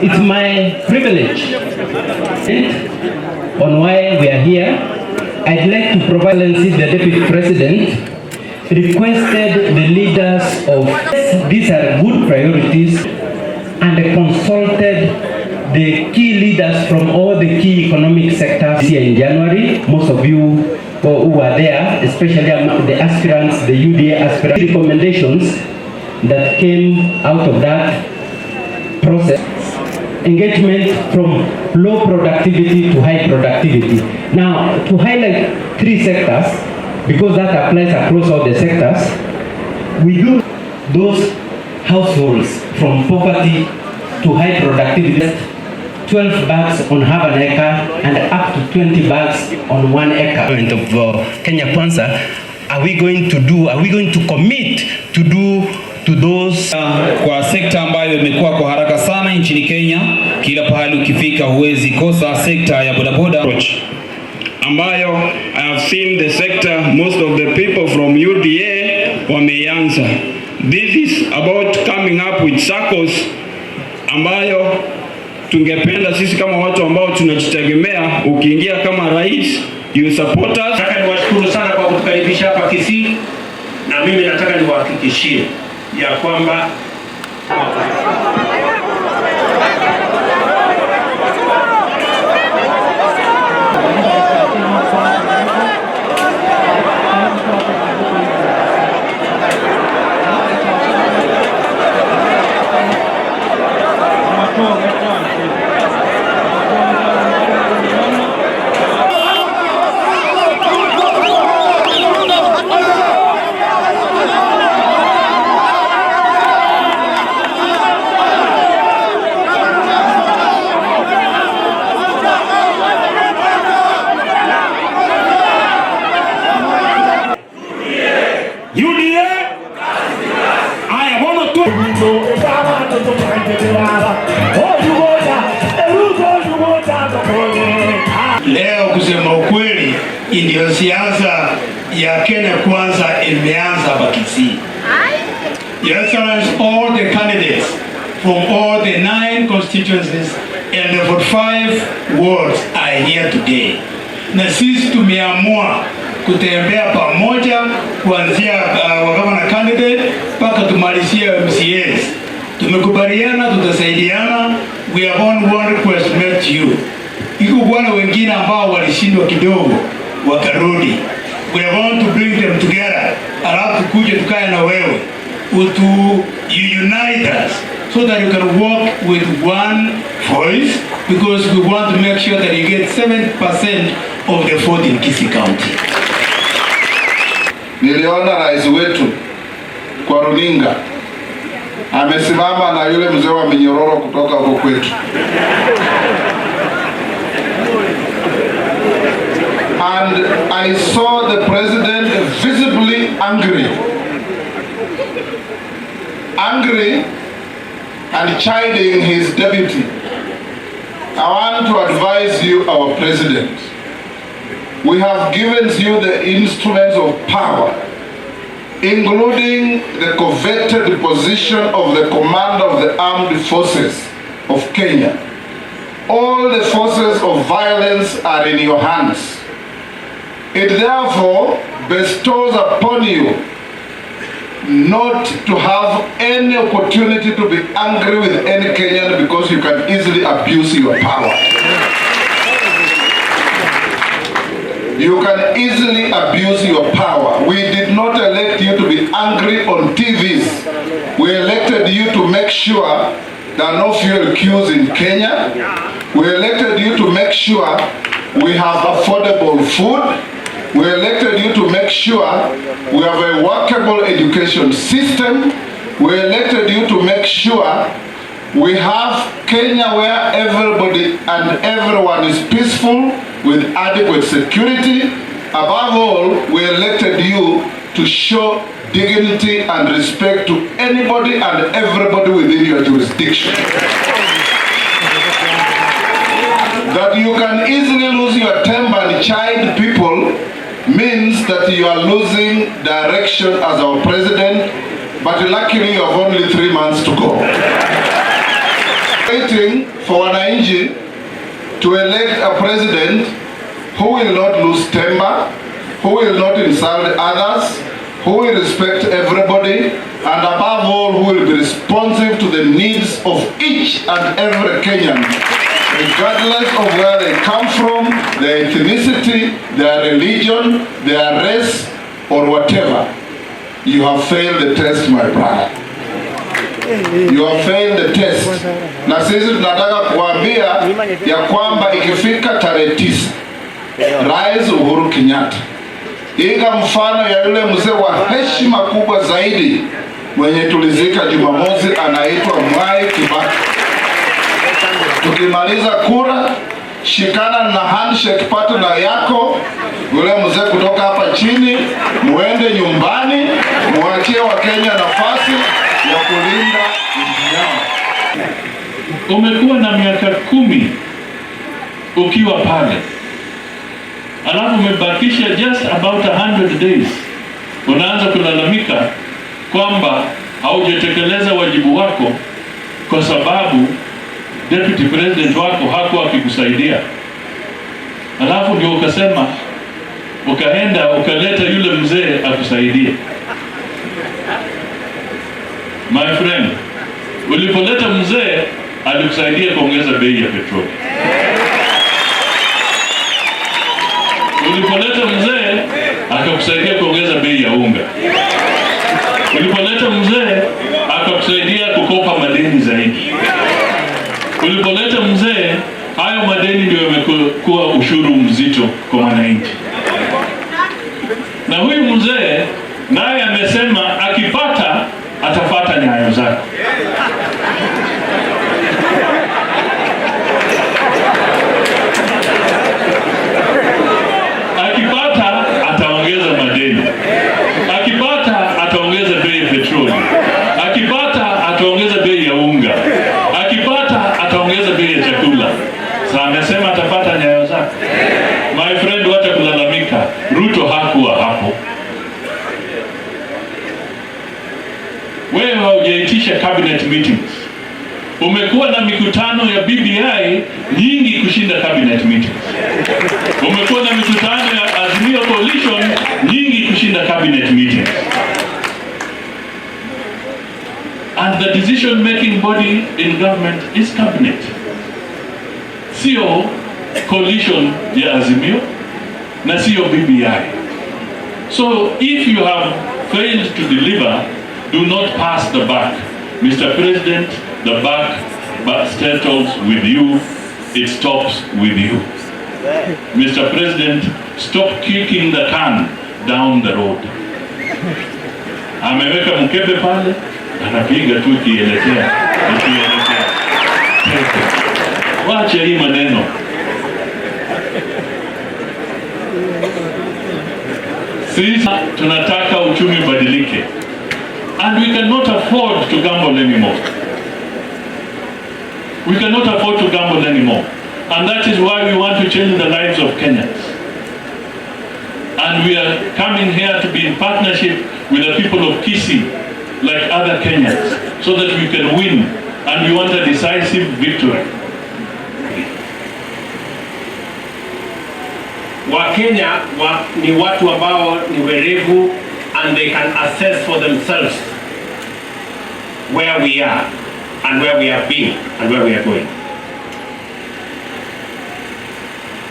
It's my privilege on why we are here. I'd like to provide the Deputy President requested the leaders of these are good priorities and consulted the key leaders from all the key economic sectors here in January. Most of you who were there, especially the aspirants, the UDA aspirants, recommendations that came out of that process. Engagement from low productivity to high productivity. Now, to highlight 3 sectors, because that applies across all the sectors, we do those households from poverty to high productivity, 12 bags on half an acre and up to 20 bags on 1 acre. Of Kenya Kwanza, are we going to commit to do to those kwa sekta ambayo imekuwa kwa haraka sana nchini Kenya. Kila pahali ukifika huwezi kosa sekta ya bodaboda ambayo I have seen the sector, most of the people from UDA wameanza. This is about coming up with circles ambayo tungependa sisi kama watu ambao tunajitegemea, ukiingia kama rais, you support us. Nataka niwashukuru sana kwa kutukaribisha hapa Kisii, na mimi nataka niwahakikishie ya kwamba leo kusema ukweli ndio siasa ya Kenya Kwanza imeanza hapa Kisii. Your Excellency, all the candidates from all the 9 constituencies and the 45 wards are here today. Na sisi tumeamua kutembea pamoja kuanzia governor candidate mpaka tumalizie MCAs. Tumekubaliana tutasaidiana. We have one request made to you. Iko wale wengine ambao walishindwa kidogo wakarudi. We are going to bring them together. Alafu tukuje tukae na wewe. You unite us so that you can work with one voice, because we want to make sure that you get 7% of the vote in Kisii County. Niliona rais wetu kwa runinga amesimama na yule mzee wa minyororo kutoka huko kwetu. And I saw the president visibly angry and chiding his deputy. I want to advise you, our president, we have given you the instruments of power, including the coveted position of the commander of the armed forces of Kenya. All the forces of violence are in your hands. It therefore bestows upon you not to have any opportunity to be angry with any Kenyan, because you can easily abuse your power. You can easily abuse your power. We did not elect you to be angry on TVs. We elected you to make sure there are no fuel queues in Kenya. We elected you to make sure we have affordable food. We elected you to make sure we have a workable education system. We elected you to make sure we have Kenya where everybody and everyone is peaceful with adequate security. Above all, we elected to show dignity and respect to anybody and everybody within your jurisdiction. That you can easily lose your temper and chide people means that you are losing direction as our president, but luckily you have only 3 months to go. Waiting for wananchi to elect a president who will not lose temper, who will not insult others, who will respect everybody, and above all, who will be responsive to the needs of each and every Kenyan, regardless of where they come from, their ethnicity, their religion, their race, or whatever. You have failed the test, my brother. You have failed the test. Na sisi tunataka kuambia ya kwamba ikifika tarehe 9, Rais Uhuru Kenyatta, iga mfano ya yule mzee wa heshima kubwa zaidi mwenye tulizika Jumamosi, anaitwa Mwai Kibaki. Tukimaliza kura, shikana na handshake partner yako, yule mzee kutoka hapa chini, muende nyumbani, muachie Wakenya nafasi ya kulinda nchi yao. Umekuwa na miaka 10 ukiwa pale, alafu umebakisha just about 100 days, unaanza kulalamika kwamba haujatekeleza wajibu wako kwa sababu deputy president wako hakuwa akikusaidia. Alafu ndio ukasema, ukaenda ukaleta yule mzee akusaidie. My friend, ulipoleta mzee alikusaidia kuongeza bei ya petroli. Ulipoleta mzee akakusaidia kuongeza bei ya unga. Ulipoleta mzee akakusaidia kukopa madeni zaidi. Ulipoleta mzee, hayo madeni ndio yamekuwa ushuru mzito kwa wananchi. Na huyu mzee naye amesema akipata atafuata nyayo zako. Akipata ataongeza madeni. Akipata ataongeza bei ya petroli. Akipata ataongeza bei ya unga. Akipata ataongeza bei ya chakula. Sasa amesema atafuata nyayo zako. My friend, wacha kulalamika. Ruto hakuwa hapo. Wewe haujaitisha cabinet meetings. Umekuwa na mikutano ya BBI nyingi kushinda cabinet meetings. Umekuwa na mikutano ya Azimio Coalition nyingi kushinda cabinet meetings. And the decision making body in government is cabinet. Sio coalition ya Azimio na sio BBI. So if you have failed to deliver, do not pass the buck. Mr. President, the buck settles with you. It stops with you. Mr. President, stop kicking the can down the road. Ameweka mkebe pale, anapiga tu ikielekea. Wacha hii maneno. Sisi tunataka uchumi badilike. And we cannot afford to gamble anymore. We cannot afford to gamble anymore. And that is why we want to change the lives of Kenyans. And we are coming here to be in partnership with the people of Kisii, like other Kenyans, so that we can win. And we want a decisive victory. Wakenya ni watu ambao ni werevu, and they can assess for themselves where we are and where we have been and where we are going.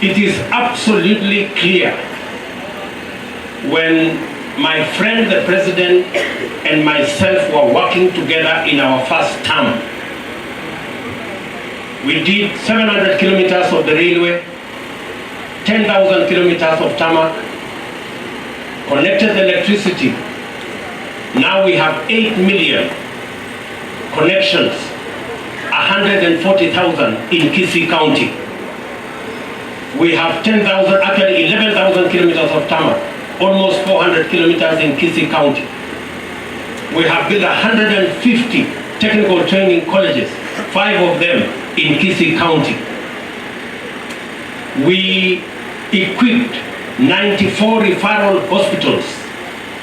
It is absolutely clear when my friend the president and myself were working together in our first term. We did 700 kilometers of the railway, 10,000 kilometers of tarmac, connected electricity. Now we have 8 million connections, 140,000 in Kisii County. We have 10,000, actually 11,000 kilometers of tarmac, almost 400 kilometers in Kisii County. We have built 150 technical training colleges, 5 of them in Kisii County. We equipped 94 referral hospitals,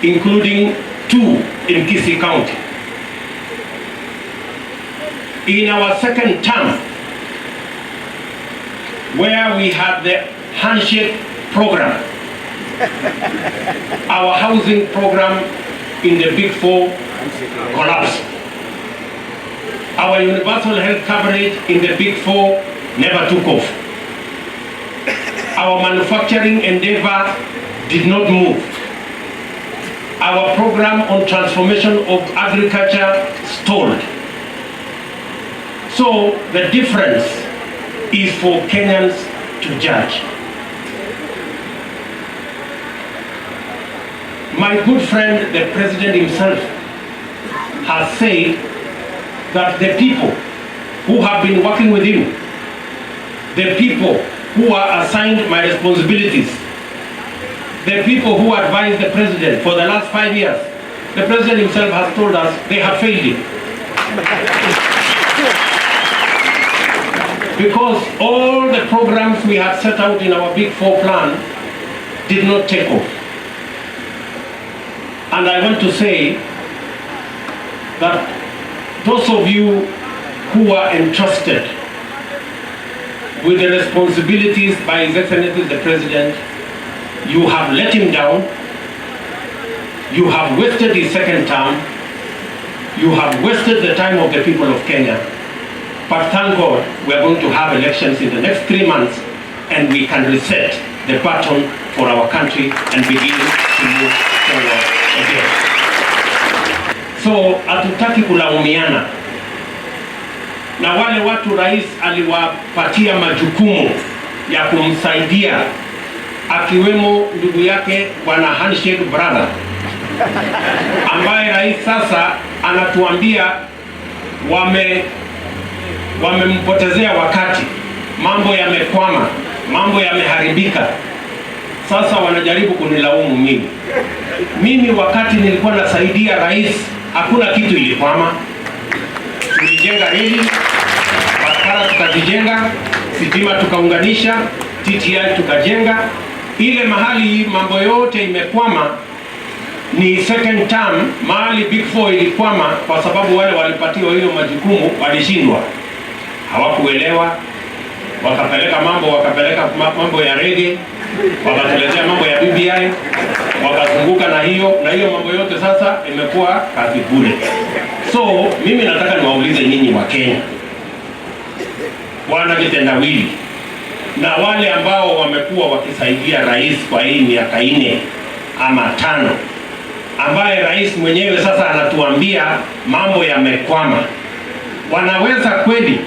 including 2 in Kisii County. In our second term, where we had the handshake program, our housing program in the Big 4 collapsed. Our universal health coverage in the Big 4 never took off. Our manufacturing endeavor did not move. Our program on transformation of agriculture stalled. So the difference is for Kenyans to judge. My good friend, the president himself, has said that the people who have been working with him, the people who are assigned my responsibilities, the people who advised the president for the last 5 years, the president himself has told us they have failed him. Because all the programs we had set out in our Big 4 plan did not take off. And I want to say that those of you who are entrusted with the responsibilities by His Excellency the President, you have let him down, you have wasted his second term, you have wasted the time of the people of Kenya. But thank God we are going to have elections in the next 3 months and we can reset the baton for our country and begin to move forward again. So hatutaki kulaumiana na wale watu rais aliwapatia majukumu ya kumsaidia, akiwemo ndugu yake bwana handshake brother, ambaye rais sasa anatuambia wamempotezea wakati, mambo yamekwama, mambo yameharibika. Sasa wanajaribu kunilaumu mimi. Mimi wakati nilikuwa nasaidia rais, hakuna kitu ilikwama. Tulijenga reli, barabara tukazijenga, sitima tukaunganisha, TTI tukajenga. Ile mahali mambo yote imekwama ni second term, mahali Big 4 ilikwama kwa sababu wale walipatiwa hiyo majukumu walishindwa. Hawakuelewa, wakapeleka mambo ya rege, wakatuletea mambo ya BBI, wakazunguka na hiyo mambo yote sasa imekuwa kazi bure. So mimi nataka niwaulize nyinyi wa Kenya, wana vitendawili na wale ambao wamekuwa wakisaidia rais kwa hii miaka 4 ama 5, ambaye rais mwenyewe sasa anatuambia mambo yamekwama, wanaweza kweli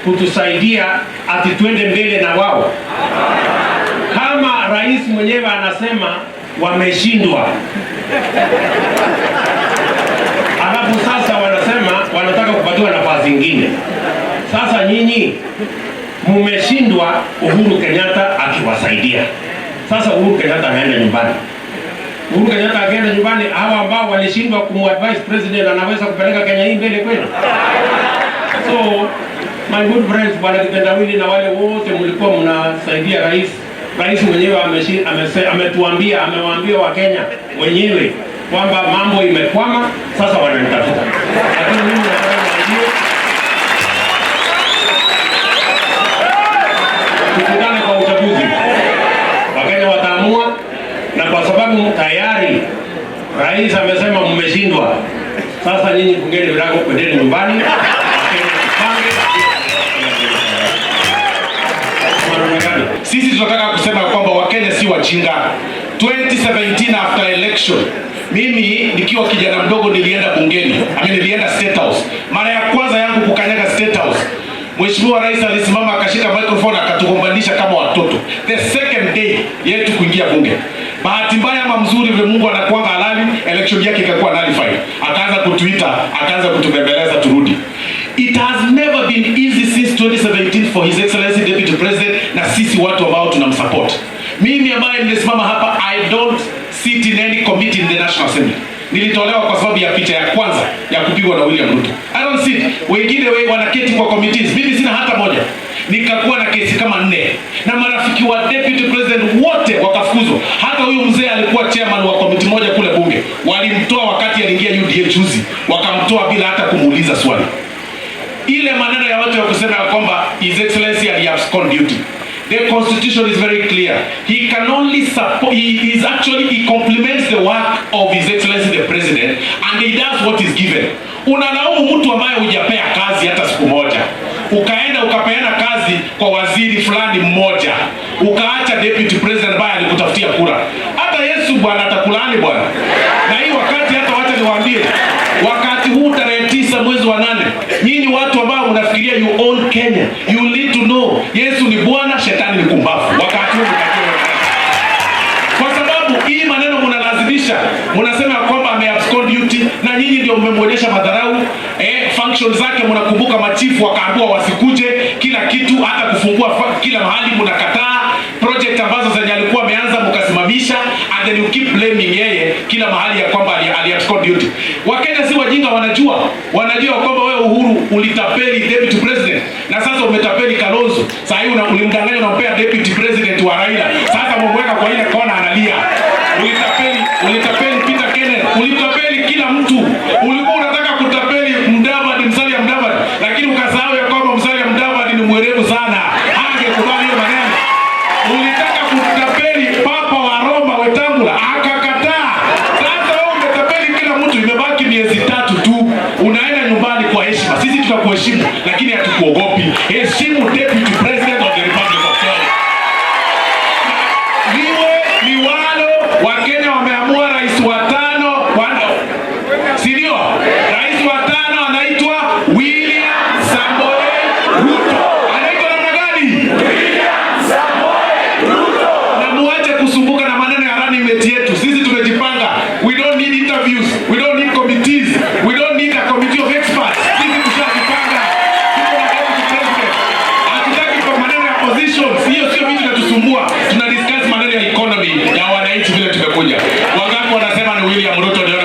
kutusaidia ati twende mbele na wao? Kama rais mwenyewe anasema wameshindwa, alafu sasa wanasema wanataka kupatiwa nafasi nyingine. Sasa nyinyi mumeshindwa, Uhuru Kenyatta akiwasaidia. Sasa Uhuru Kenyatta anaenda nyumbani. Uhuru Kenyatta akienda nyumbani, hawa ambao walishindwa kumadvise president anaweza kupeleka Kenya hii mbele kweli? So my good friends, bwana kitendawili na wale wote mlikuwa mnasaidia rais, rais mwenyewe ametuambia, amewaambia wa Kenya wenyewe kwamba mambo imekwama, sasa wananitafuta. Lakini mimi nataka niwaambie, tukutane kwa uchaguzi, Wakenya wataamua, na kwa sababu tayari rais amesema mmeshindwa, sasa nyinyi fungeni virago, kwendeni nyumbani. Sisi tunataka kusema kwamba Wakenya si wajinga. 2017 after election, mimi nikiwa kijana mdogo nilienda bungeni, nilienda State House. Mara ya kwanza yangu kukanyaga State House, Mheshimiwa Rais alisimama akashika microphone akatugombanisha kama watoto. The second day yetu kuingia bunge, bahati mbaya ama mzuri vile Mungu anakuanga halali, election yake ikakuwa nullified. Akaanza kutuita, akaanza kutubembeleza turudi. It has never been easy since 2017 for His Excellency Deputy President na sisi watu ambao tunamsupport. Mimi ambaye nimesimama hapa, I don't sit in any committee in the National Assembly. Nilitolewa kwa sababu ya picha ya kwanza ya kupigwa na William Ruto. I don't sit. Wengine wanaketi kwa committees. Mimi sina hata moja. Nikakuwa na kesi kama 4. Na marafiki wa deputy president wote wakafukuzwa. Hata huyu mzee alikuwa chairman wa committee moja kule bunge. Walimtoa wakati aliingia UDA juzi. Wakamtoa bila hata kumuuliza swali. Ile maneno ya watu ya kusema kwamba His Excellency ali-abscond duty. The constitution is very clear. He can only support, he complements the work of His Excellency the President, and he does what is given. Unalaumu mtu ambaye hujapea kazi hata siku moja. Ukaenda ukapeana kazi kwa waziri fulani mmoja. Ukaacha deputy president ambaye alikutafutia kura. Hata Yesu bwana atakulaani bwana. Na hii wakati hata wacha niwaambie, wakati huu tarehe 9 mwezi wa 8, nyinyi watu ambao mnafikiria you own Kenya, you need to know Yesu ni Bwana, shetani ni kumbavu. Wakati huu kwa sababu hii maneno mnalazimisha, mnasema kwamba ame-abscond duty na nyinyi ndio mmemwonyesha madharau. Function zake mnakumbuka machifu wakaambiwa wasikuje, kila kitu hata kufungua kila mahali mnakataa. Project ambazo zenye alikuwa ameanza mkasimamisha, and then you keep blaming yeye kila mahali ya kwamba ali-abscond duty. Wakenya si wajinga, wanajua kwamba wewe Uhuru ulitapeli deputy president na sasa umetapeli Kalonzo. Sasa hivi ulimdanganya unampea deputy president wa Raila. Sasa mumweka kwa ile kona analia. Ulitapeli Peter Kenneth, ulitapeli kila mtu. Ulikuwa unataka kutapeli Mudavadi, Musalia Mudavadi, lakini ukasahau ya kwamba Musalia Mudavadi ni mwerevu sana. Hangekubali hiyo maneno. Ulitaka kutapeli Papa wa Roma Wetangula, akakataa. Sasa wewe umetapeli kila mtu, imebaki miezi 3 tu. Unaenda nyumbani kwa heshima. Sisi tutakuheshimu, lakini hatukuogopi. Heshimu deputy president of the Republic of Kenya. Wakenya wameamua rais wa 5 Sindio? Rais wa 5 anaitwa William Samoei Ruto. Anaitwa namna gani? William Samoei Ruto. Na muache kusumbuka na maneno ya running mate yetu. Sisi tumejipanga. We don't need interviews. We don't need committees. We don't need a committee of experts. Sisi tushajipanga. Tuko na deputy president. Hatutaki kwa maneno ya positions. Hiyo sio vitu vinatusumbua. Tuna discuss maneno ya economy ya wananchi vile tumekuja. Wangapi wanasema ni William Ruto ndio